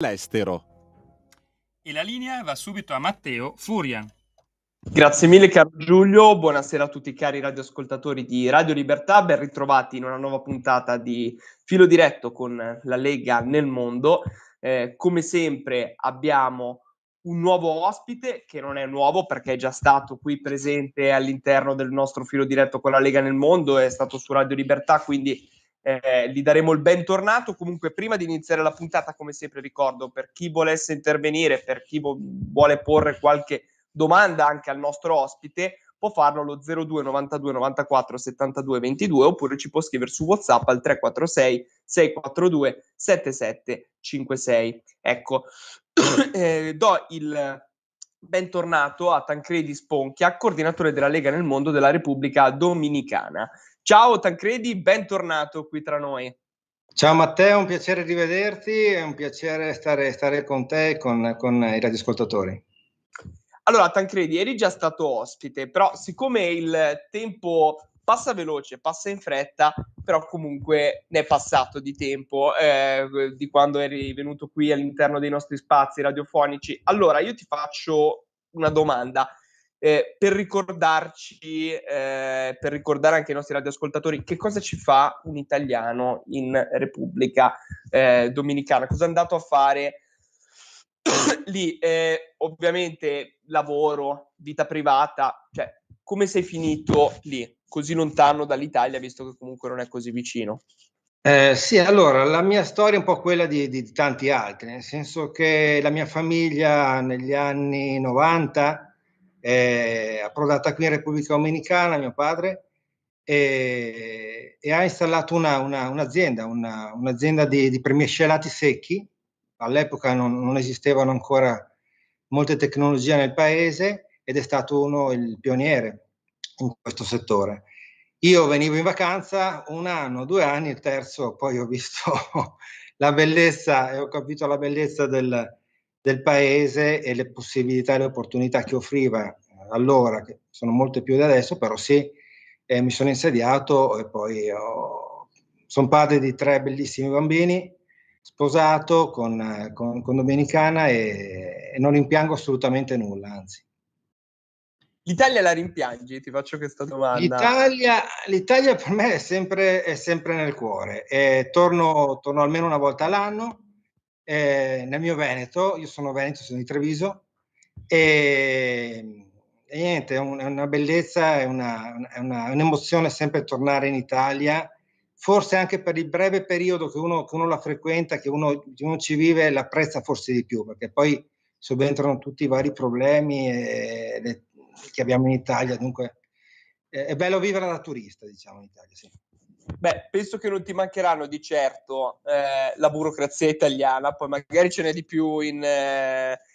all'estero. E la linea va subito a Matteo Furian. Grazie mille caro Giulio, buonasera a tutti cari radioascoltatori di Radio Libertà, ben ritrovati in una nuova puntata di Filo Diretto con la Lega nel mondo. Come sempre abbiamo un nuovo ospite che non è nuovo perché è già stato qui presente all'interno del nostro Filo Diretto con la Lega nel mondo, è stato su Radio Libertà, quindi gli daremo il bentornato. Comunque prima di iniziare la puntata, come sempre ricordo, per chi volesse intervenire, per chi vuole porre qualche domanda anche al nostro ospite, può farlo allo 02 92 94 72 22 oppure ci può scrivere su WhatsApp al 346 642 7756. Ecco, do il bentornato a Tancredi Sponchia, coordinatore della Lega nel mondo della Repubblica Dominicana. Ciao Tancredi, bentornato qui tra noi. Ciao Matteo, è un piacere rivederti, è un piacere stare con te e con i radioascoltatori. Allora, Tancredi, eri già stato ospite, però siccome il tempo passa veloce, passa in fretta, però comunque ne è passato di tempo di quando eri venuto qui all'interno dei nostri spazi radiofonici. Allora, io ti faccio una domanda per ricordarci, per ricordare anche ai nostri radioascoltatori che cosa ci fa un italiano in Repubblica Dominicana, cosa è andato a fare lì, ovviamente lavoro, vita privata, cioè come sei finito lì, così lontano dall'Italia, visto che comunque non è così vicino? Sì, allora, la mia storia è un po' quella di tanti altri, nel senso che la mia famiglia negli anni 90 è approdata qui in Repubblica Dominicana, mio padre, e ha installato un'azienda di premiscelati secchi. All'epoca non esistevano ancora molte tecnologie nel paese ed è stato il pioniere in questo settore. Io venivo in vacanza 1 anno, 2 anni, il terzo poi ho visto la bellezza e ho capito la bellezza del paese e le possibilità e le opportunità che offriva allora, che sono molte più di adesso, però sì, mi sono insediato e poi sono padre di 3 bellissimi bambini, sposato con Dominicana e non rimpiango assolutamente nulla, anzi. L'Italia la rimpiangi? Ti faccio questa domanda. L'Italia per me è sempre nel cuore. Torno almeno una volta all'anno nel mio Veneto. Io sono veneto, sono di Treviso e niente, è una bellezza, è un'emozione sempre tornare in Italia, forse anche per il breve periodo che uno la frequenta, che uno ci vive, l'apprezza forse di più, perché poi subentrano tutti i vari problemi che abbiamo in Italia, dunque è bello vivere da turista, diciamo, in Italia, sì. Beh, penso che non ti mancheranno di certo la burocrazia italiana, poi magari ce n'è di più in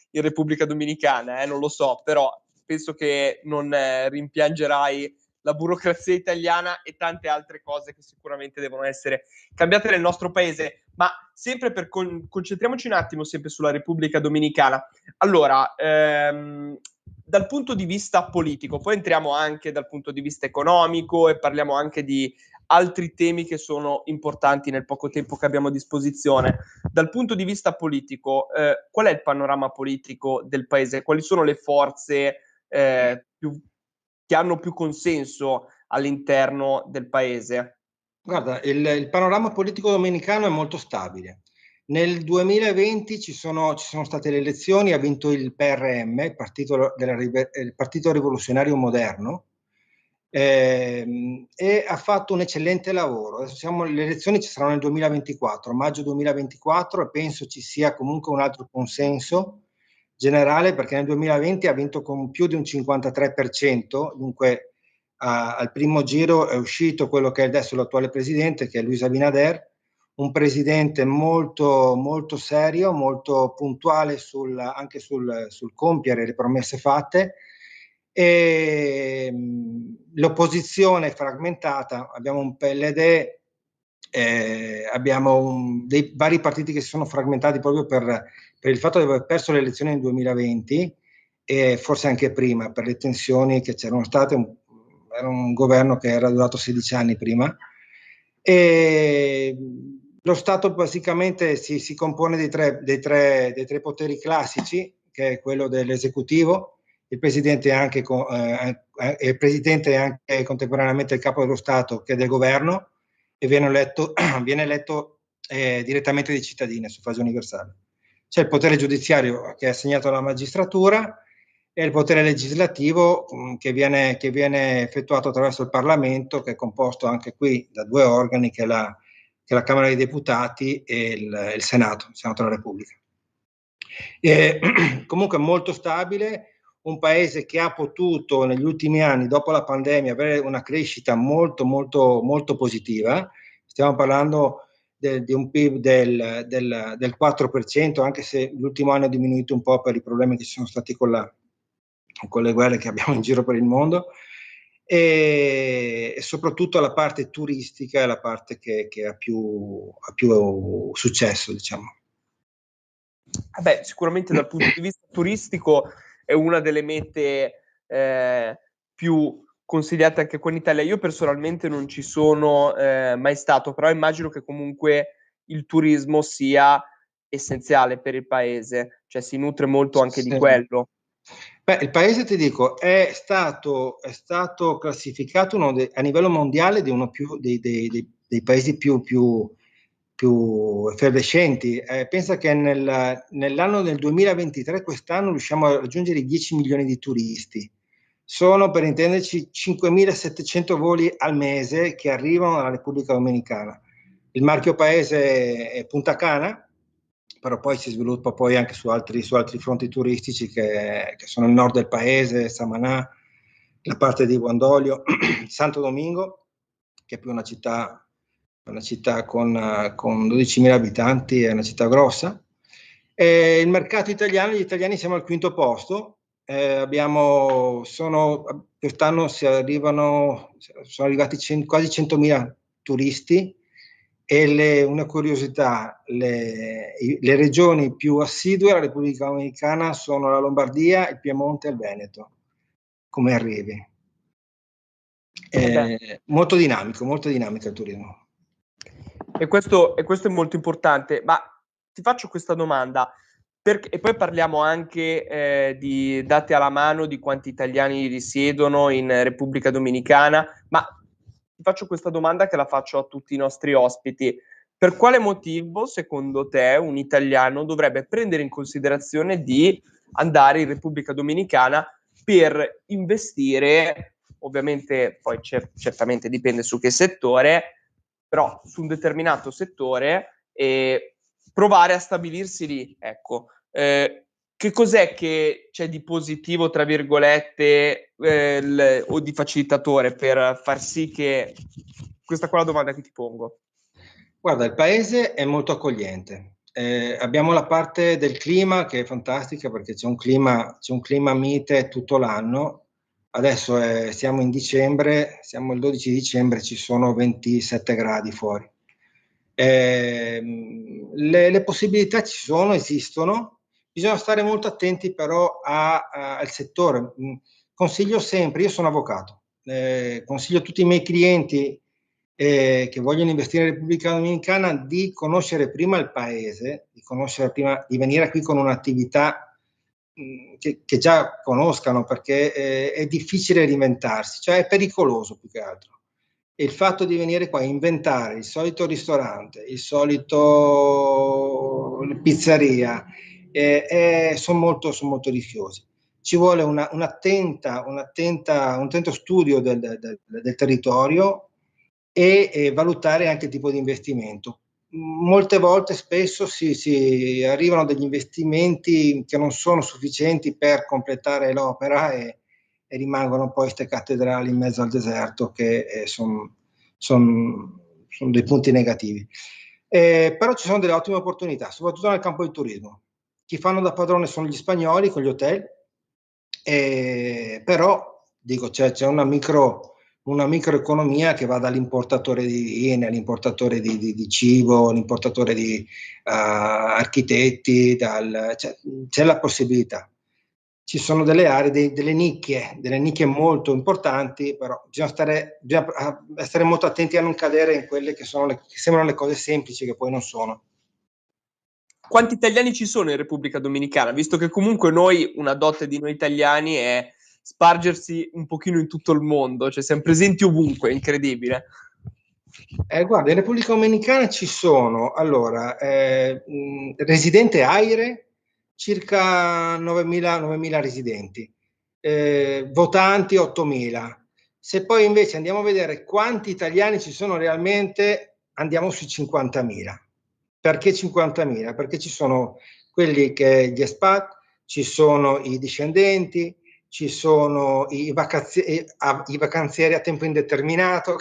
Repubblica Dominicana, non lo so, però penso che non rimpiangerai la burocrazia italiana e tante altre cose che sicuramente devono essere cambiate nel nostro paese. Ma sempre per concentriamoci un attimo sempre sulla Repubblica Dominicana. Allora, dal punto di vista politico, poi entriamo anche dal punto di vista economico e parliamo anche di altri temi che sono importanti nel poco tempo che abbiamo a disposizione. Dal punto di vista politico, qual è il panorama politico del paese? Quali sono le forze che hanno più consenso all'interno del paese? Guarda, il panorama politico dominicano è molto stabile. Nel 2020 ci sono state le elezioni, ha vinto il PRM, il Partito Rivoluzionario Moderno, e ha fatto un eccellente lavoro. Adesso le elezioni ci saranno nel 2024, maggio 2024, e penso ci sia comunque un altro consenso generale, perché nel 2020 ha vinto con più di un 53%, dunque al primo giro è uscito quello che è adesso l'attuale presidente, che è Luis Abinader, un presidente molto, molto serio, molto puntuale anche sul compiere le promesse fatte. E l'opposizione è frammentata, abbiamo un PLD, abbiamo dei vari partiti che si sono fragmentati proprio per il fatto di aver perso le elezioni nel 2020 e forse anche prima per le tensioni che c'erano state. Era un governo che era durato 16 anni prima. E Lo Stato basicamente si compone dei tre poteri classici, che è quello dell'esecutivo. Il presidente è anche contemporaneamente il capo dello Stato, che è del governo, e viene eletto direttamente dai cittadini a suffragio universale. C'è il potere giudiziario, che è assegnato alla magistratura, e il potere legislativo che viene effettuato attraverso il Parlamento, che è composto anche qui da due organi, che è la Camera dei Deputati e il Senato della Repubblica. Comunque molto stabile, un paese che ha potuto negli ultimi anni, dopo la pandemia, avere una crescita molto molto molto positiva. Stiamo parlando di un PIL del 4%, anche se l'ultimo anno è diminuito un po' per i problemi che ci sono stati con le guerre che abbiamo in giro per il mondo, e soprattutto la parte turistica è la parte che ha più successo, diciamo. Beh, sicuramente dal punto di vista turistico è una delle mete più consigliate anche qua in Italia. Io personalmente non ci sono mai stato, però immagino che comunque il turismo sia essenziale per il paese, cioè si nutre molto anche di quello. Beh, il paese, ti dico, è stato classificato a livello mondiale di uno dei paesi più effervescenti. Pensa che nell'anno del 2023, quest'anno, riusciamo a raggiungere i 10 milioni di turisti. Sono, per intenderci, 5.700 voli al mese che arrivano dalla Repubblica Dominicana. Il marchio paese è Punta Cana, però poi si sviluppa poi anche su altri fronti turistici che sono il nord del paese, Samaná, la parte di Guandolio, Santo Domingo, che è più una città con 12.000 abitanti, è una città grossa. Il mercato italiano, gli italiani siamo al quinto posto. Quest'anno sono arrivati quasi 100.000 turisti, e una curiosità, le regioni più assidue alla Repubblica Dominicana sono la Lombardia, il Piemonte e il Veneto, come arrivi. Molto dinamico il turismo. E questo è molto importante, ma ti faccio questa domanda, e poi parliamo anche di dati alla mano di quanti italiani risiedono in Repubblica Dominicana, ma ti faccio questa domanda che la faccio a tutti i nostri ospiti. Per quale motivo, secondo te, un italiano dovrebbe prendere in considerazione di andare in Repubblica Dominicana per investire? Ovviamente poi certamente dipende su che settore, però su un determinato settore e provare a stabilirsi lì, ecco. Che cos'è che c'è di positivo, tra virgolette, o di facilitatore per far sì che... Questa qua è la domanda che ti pongo. Guarda, il paese è molto accogliente. Abbiamo la parte del clima che è fantastica, perché c'è un clima mite tutto l'anno. Adesso siamo in dicembre, siamo il 12 dicembre, ci sono 27 gradi fuori. Le possibilità ci sono, esistono. Bisogna stare molto attenti però al settore. Consiglio sempre, io sono avvocato, consiglio a tutti i miei clienti che vogliono investire in Repubblica Dominicana di conoscere prima il paese, di venire qui con un'attività che già conoscano, perché è difficile reinventarsi, cioè è pericoloso più che altro. E il fatto di venire qua a inventare il solito ristorante, il solito pizzeria, sono molto rischiosi. Ci vuole un attento studio del territorio e valutare anche il tipo di investimento. Molte volte, spesso si arrivano degli investimenti che non sono sufficienti per completare l'opera e rimangono poi queste cattedrali in mezzo al deserto, che sono dei punti negativi. Però ci sono delle ottime opportunità, soprattutto nel campo del turismo. Chi fanno da padrone sono gli spagnoli con gli hotel, però dico, c'è una microeconomia che va dall'importatore di vino all'importatore di cibo, all'importatore di architetti, c'è la possibilità. ci sono delle aree, delle nicchie molto importanti, però bisogna essere molto attenti a non cadere in quelle che sembrano le cose semplici, che poi non sono. Quanti italiani ci sono in Repubblica Dominicana? Visto che comunque una dote di noi italiani è spargersi un pochino in tutto il mondo, cioè siamo presenti ovunque, è incredibile. Guarda, in Repubblica Dominicana ci sono, residente AIRE, circa 9.000 residenti, votanti 8.000. Se poi invece andiamo a vedere quanti italiani ci sono realmente, andiamo sui 50.000. Perché 50.000? Perché ci sono quelli che gli expat, ci sono i discendenti, ci sono i vacanzieri a tempo indeterminato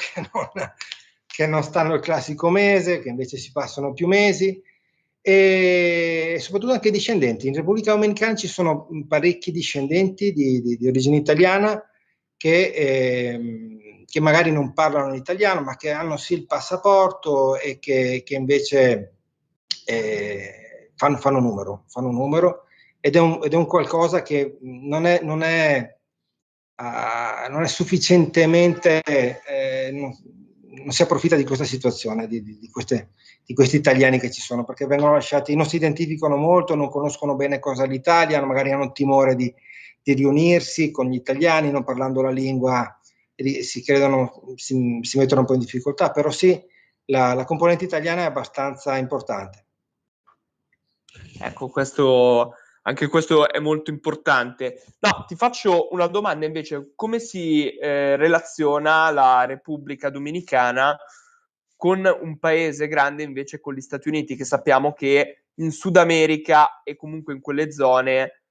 che non stanno il classico mese, che invece si passano più mesi, e soprattutto anche i discendenti. In Repubblica Dominicana ci sono parecchi discendenti di origine italiana che magari non parlano l'italiano, ma che hanno sì il passaporto e che invece fanno numero, ed è un qualcosa che non è sufficientemente, non si approfitta di questa situazione, di questi italiani che ci sono, perché vengono lasciati, non si identificano molto, non conoscono bene cosa è l'Italia, magari hanno timore di riunirsi con gli italiani, non parlando la lingua, si mettono un po' in difficoltà, però sì, la componente italiana è abbastanza importante. Ecco, anche questo è molto importante. No, ti faccio una domanda invece: come si relaziona la Repubblica Dominicana con un paese grande invece, con gli Stati Uniti, che sappiamo che in Sud America e comunque in quelle zone,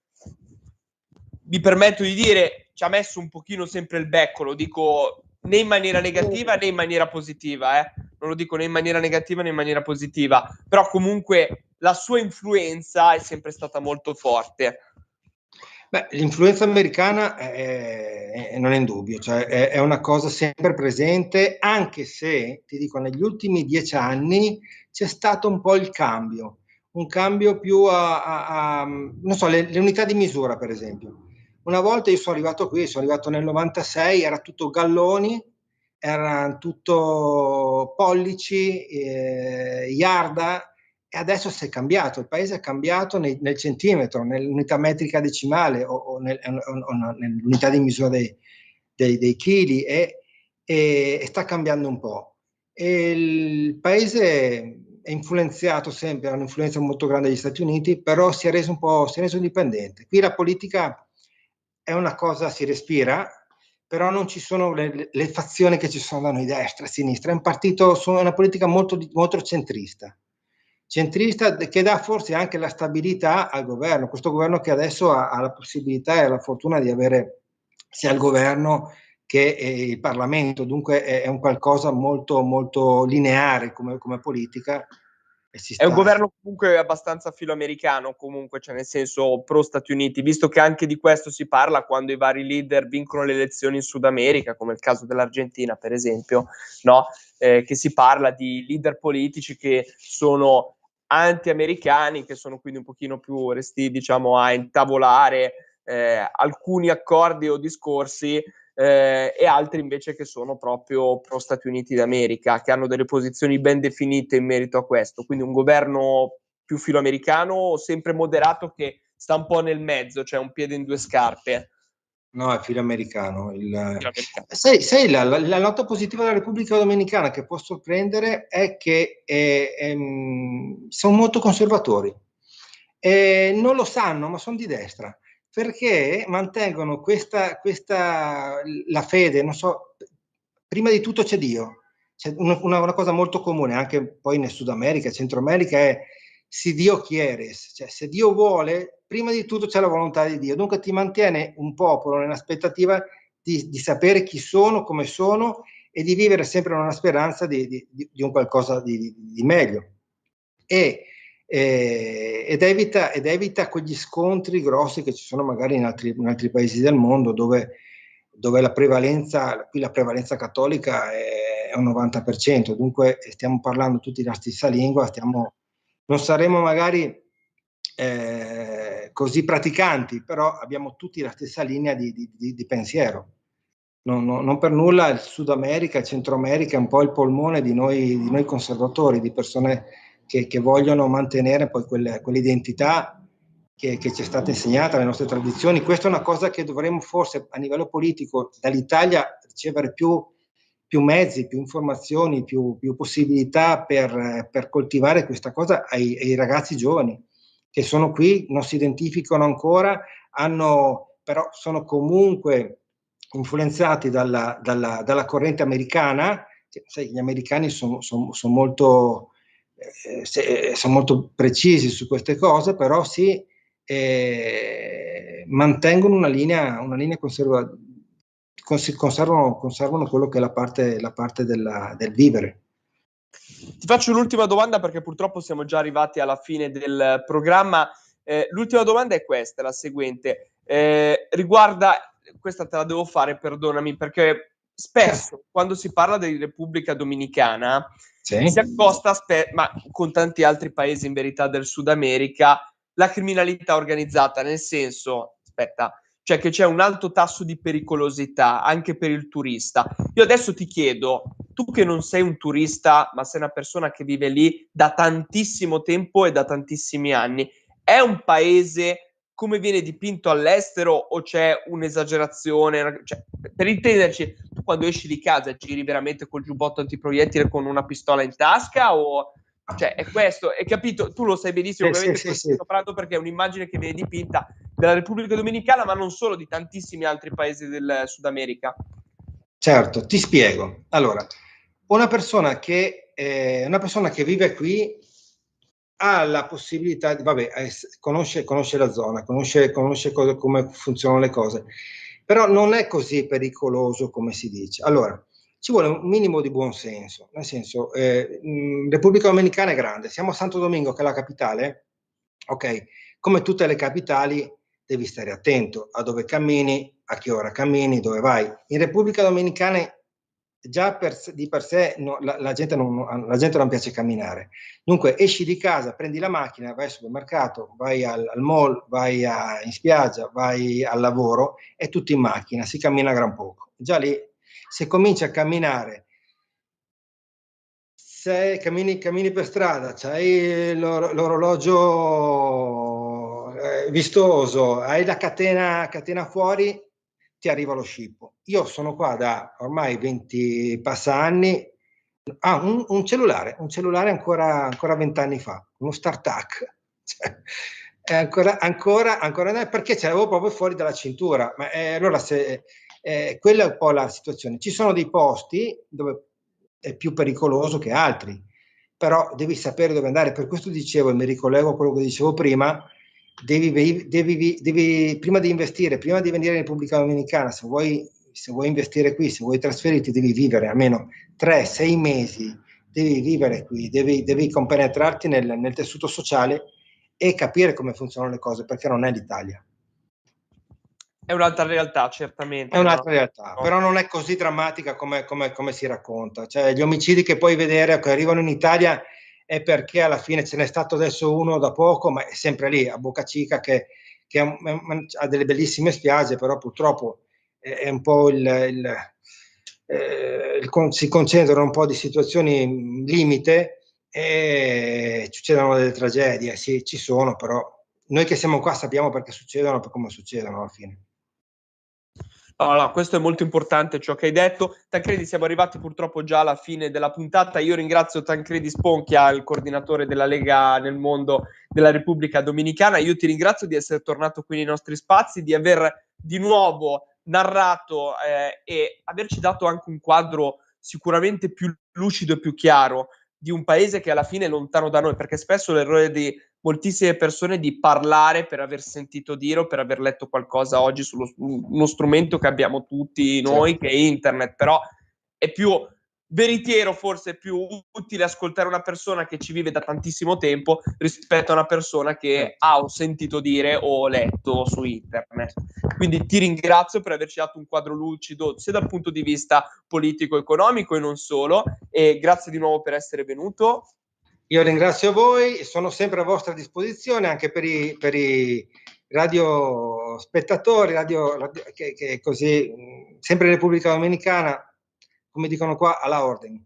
mi permetto di dire, ci ha messo un pochino sempre il becco, lo dico né in maniera negativa né in maniera positiva, non lo dico né in maniera negativa né in maniera positiva, però comunque la sua influenza è sempre stata molto forte. Beh, l'influenza americana non è in dubbio, cioè è una cosa sempre presente, anche se, ti dico, negli ultimi 10 anni c'è stato un po' il cambio, un cambio più non so, le unità di misura, per esempio. Una volta io sono arrivato nel 96, era tutto galloni, era tutto pollici, yarda, e adesso si è cambiato, il paese è cambiato nel centimetro, nell'unità metrica decimale o nell'unità di misura dei chili, e sta cambiando un po'. E il paese è influenzato sempre, ha un'influenza molto grande degli Stati Uniti, però si è reso indipendente. Qui la politica è una cosa, si respira, però non ci sono le fazioni che ci sono da noi, destra, sinistra, è un partito, è una politica molto, molto centrista, che dà forse anche la stabilità al governo, questo governo che adesso ha la possibilità e la fortuna di avere sia il governo che il Parlamento, dunque è un qualcosa molto, molto lineare come politica. È un governo comunque abbastanza filoamericano, comunque, cioè nel senso pro Stati Uniti, visto che anche di questo si parla quando i vari leader vincono le elezioni in Sud America, come il caso dell'Argentina, per esempio, no? Che si parla di leader politici che sono anti-americani, che sono quindi un pochino più resti, diciamo, a intavolare alcuni accordi o discorsi, e altri invece che sono proprio pro Stati Uniti d'America, che hanno delle posizioni ben definite in merito a questo. Quindi un governo più filoamericano, sempre moderato, che sta un po' nel mezzo, cioè un piede in due scarpe. No, è filoamericano. Sai, la nota positiva della Repubblica Dominicana che può sorprendere è che sono molto conservatori. Non lo sanno, ma sono di destra, perché mantengono la fede, non so, prima di tutto c'è Dio. C'è una cosa molto comune anche poi nel Sud America, Centro America, è si Dio quieres, cioè se Dio vuole, prima di tutto c'è la volontà di Dio, dunque ti mantiene un popolo nell'aspettativa di sapere chi sono, come sono, e di vivere sempre una speranza di un qualcosa di meglio. Ed evita quegli scontri grossi che ci sono magari in altri paesi del mondo dove qui la prevalenza cattolica è un 90%, dunque stiamo parlando tutti la stessa lingua, non saremo magari così praticanti, però abbiamo tutti la stessa linea di pensiero. Non per nulla il Sud America, il Centro America è un po' il polmone di noi conservatori, di persone che vogliono mantenere poi quell'identità che ci è stata insegnata, le nostre tradizioni. Questa è una cosa che dovremmo forse a livello politico dall'Italia ricevere più mezzi, più informazioni, più possibilità per coltivare questa cosa ai ragazzi giovani che sono qui, non si identificano ancora, però sono comunque influenzati dalla corrente americana. Sai, gli americani sono molto precisi su queste cose, però mantengono una linea conservativa, conservano quello che è la parte del vivere. Ti faccio l'ultima domanda perché purtroppo siamo già arrivati alla fine del programma. L'ultima domanda è questa, la seguente. Riguarda, questa te la devo fare, perdonami, perché spesso quando si parla di Repubblica Dominicana si accosta, ma con tanti altri paesi in verità del Sud America, la criminalità organizzata, nel senso, cioè che c'è un alto tasso di pericolosità anche per il turista. Io adesso ti chiedo, tu che non sei un turista, ma sei una persona che vive lì da tantissimo tempo e da tantissimi anni, è un paese come viene dipinto all'estero o c'è un'esagerazione? Cioè, per intenderci, tu quando esci di casa giri veramente col giubbotto antiproiettile con una pistola in tasca o... Cioè, è questo, è capito? Tu lo sai benissimo, ovviamente sto parlando perché è un'immagine che viene dipinta della Repubblica Dominicana, ma non solo, di tantissimi altri paesi del Sud America. Certo, ti spiego. Allora, una persona che vive qui ha la possibilità di, conosce la zona, conosce come funzionano le cose, però non è così pericoloso come si dice. Allora, ci vuole un minimo di buon senso, nel senso, Repubblica Dominicana è grande, siamo a Santo Domingo che è la capitale, ok, come tutte le capitali devi stare attento a dove cammini, a che ora cammini, dove vai. In Repubblica Dominicana già di per sé la gente non piace camminare. Dunque esci di casa, prendi la macchina, vai al supermercato, vai al mall, vai in spiaggia, vai al lavoro, è tutto in macchina, si cammina gran poco. Già lì, se cominci a camminare, se cammini per strada, c'hai l'orologio vistoso, hai la catena fuori, ti arriva lo scippo. Io sono qua da ormai 20 passa anni, un cellulare ancora 20 anni fa, uno StarTAC, cioè, ancora perché ce l'avevo proprio fuori dalla cintura. Ma allora quella è un po' la situazione. Ci sono dei posti dove è più pericoloso che altri, però devi sapere dove andare. Per questo dicevo, e mi ricollego a quello che dicevo prima, devi prima di investire, prima di venire in Repubblica Dominicana, se vuoi investire qui, se vuoi trasferirti, devi vivere almeno 3-6 mesi, devi vivere qui, devi compenetrarti nel tessuto sociale e capire come funzionano le cose, perché non è l'Italia. È un'altra realtà, certamente. È un'altra realtà, però non è così drammatica come si racconta. Cioè, gli omicidi che puoi vedere che arrivano in Italia è perché alla fine ce n'è stato adesso uno da poco, ma è sempre lì, a Boca Chica, che ha delle bellissime spiagge, però purtroppo è un po' si concentrano un po' di situazioni limite e succedono delle tragedie. Sì, ci sono, però noi che siamo qua sappiamo perché succedono, per come succedono alla fine. Allora, questo è molto importante ciò che hai detto. Tancredi, siamo arrivati purtroppo già alla fine della puntata. Io ringrazio Tancredi Sponchia, il coordinatore della Lega nel mondo della Repubblica Dominicana. Io ti ringrazio di essere tornato qui nei nostri spazi, di aver di nuovo narrato e averci dato anche un quadro sicuramente più lucido e più chiaro di un paese che alla fine è lontano da noi, perché spesso l'errore di moltissime persone di parlare per aver sentito dire o per aver letto qualcosa oggi su uno strumento che abbiamo tutti noi, che è internet, però è più veritiero, forse è più utile ascoltare una persona che ci vive da tantissimo tempo rispetto a una persona che ha sentito dire o letto su internet. Quindi ti ringrazio per averci dato un quadro lucido sia dal punto di vista politico-economico e non solo, e grazie di nuovo per essere venuto. Io ringrazio voi, sono sempre a vostra disposizione anche per i spettatori, che così, sempre in Repubblica Dominicana, come dicono qua, alla ordine.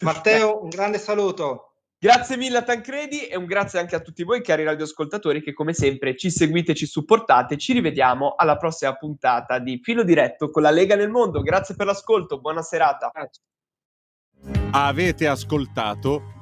Matteo, un grande saluto. Grazie mille a Tancredi e un grazie anche a tutti voi cari radioascoltatori che come sempre ci seguite, ci supportate. Ci rivediamo alla prossima puntata di Filo Diretto con la Lega nel Mondo. Grazie per l'ascolto, buona serata. Avete ascoltato